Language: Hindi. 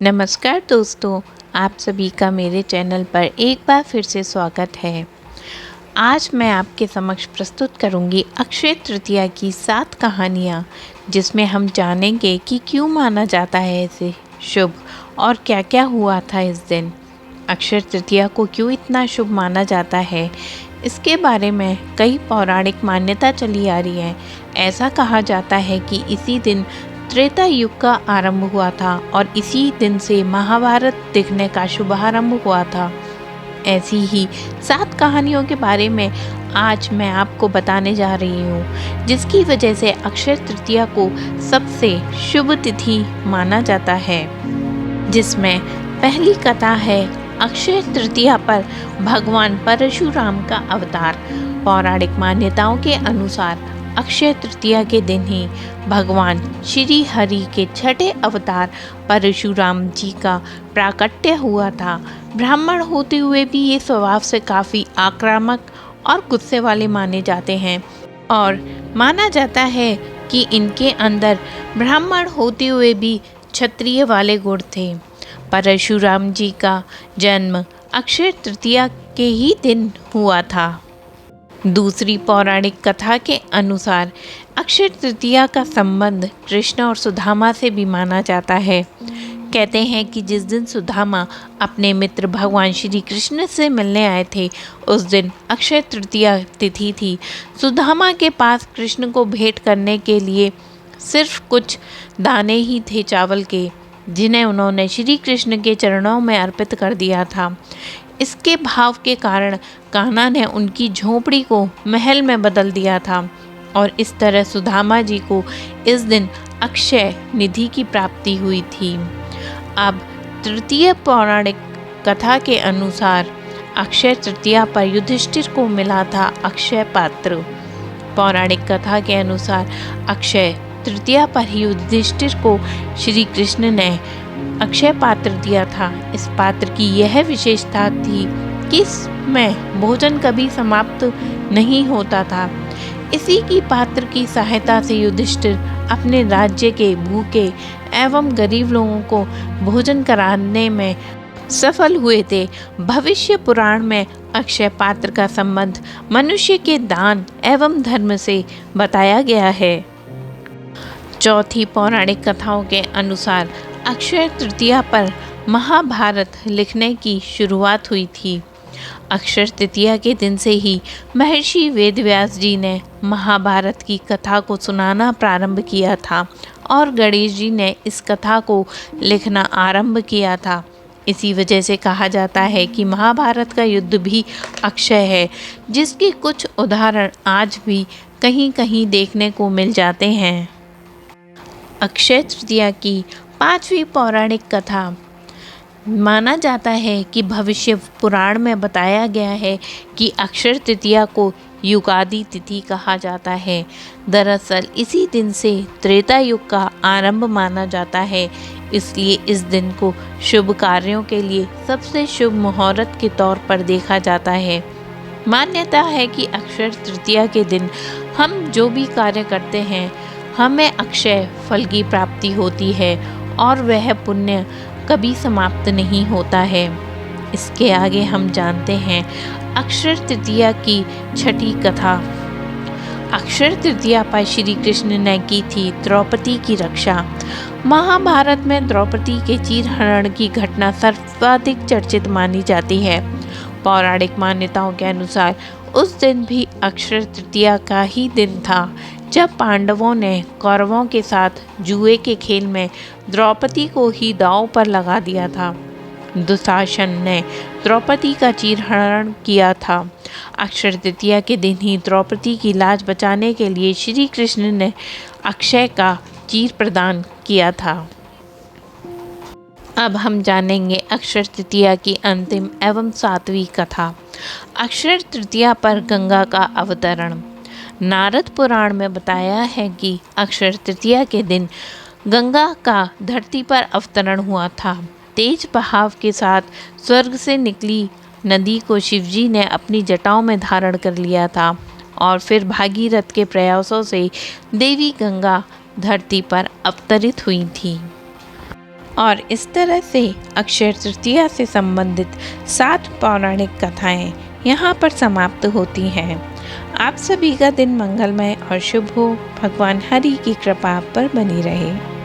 नमस्कार दोस्तों, आप सभी का मेरे चैनल पर एक बार फिर से स्वागत है। आज मैं आपके समक्ष प्रस्तुत करूंगी अक्षय तृतीया की 7 कहानियाँ, जिसमें हम जानेंगे कि क्यों माना जाता है इसे शुभ और क्या क्या हुआ था इस दिन। अक्षय तृतीया को क्यों इतना शुभ माना जाता है, इसके बारे में कई पौराणिक मान्यता चली आ रही है। ऐसा कहा जाता है कि इसी दिन त्रेता युग का आरंभ हुआ था और इसी दिन से महाभारत लिखने का शुभारंभ हुआ था। ऐसी ही 7 कहानियों के बारे में आज मैं आपको बताने जा रही हूँ, जिसकी वजह से अक्षय तृतीया को सबसे शुभ तिथि माना जाता है। जिसमें पहली कथा है अक्षय तृतीया पर भगवान परशुराम का अवतार। पौराणिक मान्यताओं के अनुसार अक्षय तृतीया के दिन ही भगवान श्री हरि के छठे अवतार परशुराम जी का प्राकट्य हुआ था। ब्राह्मण होते हुए भी ये स्वभाव से काफ़ी आक्रामक और गुस्से वाले माने जाते हैं और माना जाता है कि इनके अंदर ब्राह्मण होते हुए भी क्षत्रिय वाले गुण थे। परशुराम जी का जन्म अक्षय तृतीया के ही दिन हुआ था। दूसरी पौराणिक कथा के अनुसार अक्षय तृतीया का संबंध कृष्ण और सुदामा से भी माना जाता है। कहते हैं कि जिस दिन सुदामा अपने मित्र भगवान श्री कृष्ण से मिलने आए थे, उस दिन अक्षय तृतीया तिथि थी। सुदामा के पास कृष्ण को भेंट करने के लिए सिर्फ कुछ दाने ही थे चावल के, जिन्हें उन्होंने श्री कृष्ण के चरणों में अर्पित कर दिया था। इसके भाव के कारण कान्हा ने उनकी झोपड़ी को महल में बदल दिया था और इस तरह सुदामा जी को इस दिन अक्षय निधि की प्राप्ति हुई थी। अब तृतीय पौराणिक कथा के अनुसार अक्षय तृतीया पर युधिष्ठिर को मिला था अक्षय पात्र। पौराणिक कथा के अनुसार अक्षय तृतीया पर ही युधिष्ठिर को श्री कृष्ण ने अक्षय पात्र दिया था। इस पात्र की यह विशेषता थी कि इसमें भोजन कभी समाप्त नहीं होता था। इसी की पात्र की सहायता से युधिष्ठिर अपने राज्य के भूखे एवं गरीब लोगों को भोजन कराने में सफल हुए थे। भविष्य पुराण में अक्षय पात्र का संबंध मनुष्य के दान एवं धर्म से बताया गया है। चौथी पौराणिक कथाओं के अनुसार अक्षय तृतीया पर महाभारत लिखने की शुरुआत हुई थी। अक्षय तृतीया के दिन से ही महर्षि वेदव्यास जी ने महाभारत की कथा को सुनाना प्रारंभ किया था और गणेश जी ने इस कथा को लिखना आरंभ किया था। इसी वजह से कहा जाता है कि महाभारत का युद्ध भी अक्षय है, जिसके कुछ उदाहरण आज भी कहीं कहीं देखने को मिल जाते हैं। अक्षय तृतीया की 5वीं पौराणिक कथा माना जाता है कि भविष्य पुराण में बताया गया है कि अक्षय तृतीया को युगादि तिथि कहा जाता है। दरअसल इसी दिन से त्रेता युग का आरंभ माना जाता है, इसलिए इस दिन को शुभ कार्यों के लिए सबसे शुभ मुहूर्त के तौर पर देखा जाता है। मान्यता है कि अक्षय तृतीया के दिन हम जो भी कार्य करते हैं, हमें अक्षय फल की प्राप्ति होती है और वह पुण्य कभी समाप्त नहीं होता है। इसके आगे हम जानते हैं अक्षय तृतीया की छठी कथा। अक्षय तृतीया पर श्री कृष्ण ने की थी द्रौपदी की रक्षा। महाभारत में द्रौपदी के चीरहरण की घटना सर्वाधिक चर्चित मानी जाती है। पौराणिक मान्यताओं के अनुसार उस दिन भी अक्षय तृतीया का ही दिन था, जब पांडवों ने कौरवों के साथ जुए के खेल में द्रौपदी को ही दांव पर लगा दिया था। दुशासन ने द्रौपदी का चीरहरण किया था। अक्षय तृतीया के दिन ही द्रौपदी की लाज बचाने के लिए श्री कृष्ण ने अक्षय का चीर प्रदान किया था। अब हम जानेंगे अक्षय तृतीया की अंतिम एवं 7वीं कथा। अक्षय तृतीया पर गंगा का अवतरण। नारद पुराण में बताया है कि अक्षय तृतीया के दिन गंगा का धरती पर अवतरण हुआ था। तेज बहाव के साथ स्वर्ग से निकली नदी को शिवजी ने अपनी जटाओं में धारण कर लिया था और फिर भागीरथ के प्रयासों से देवी गंगा धरती पर अवतरित हुई थी। और इस तरह से अक्षय तृतीया से संबंधित 7 पौराणिक कथाएं यहाँ पर समाप्त होती हैं। आप सभी का दिन मंगलमय और शुभ हो। भगवान हरि की कृपा आप पर बनी रहे।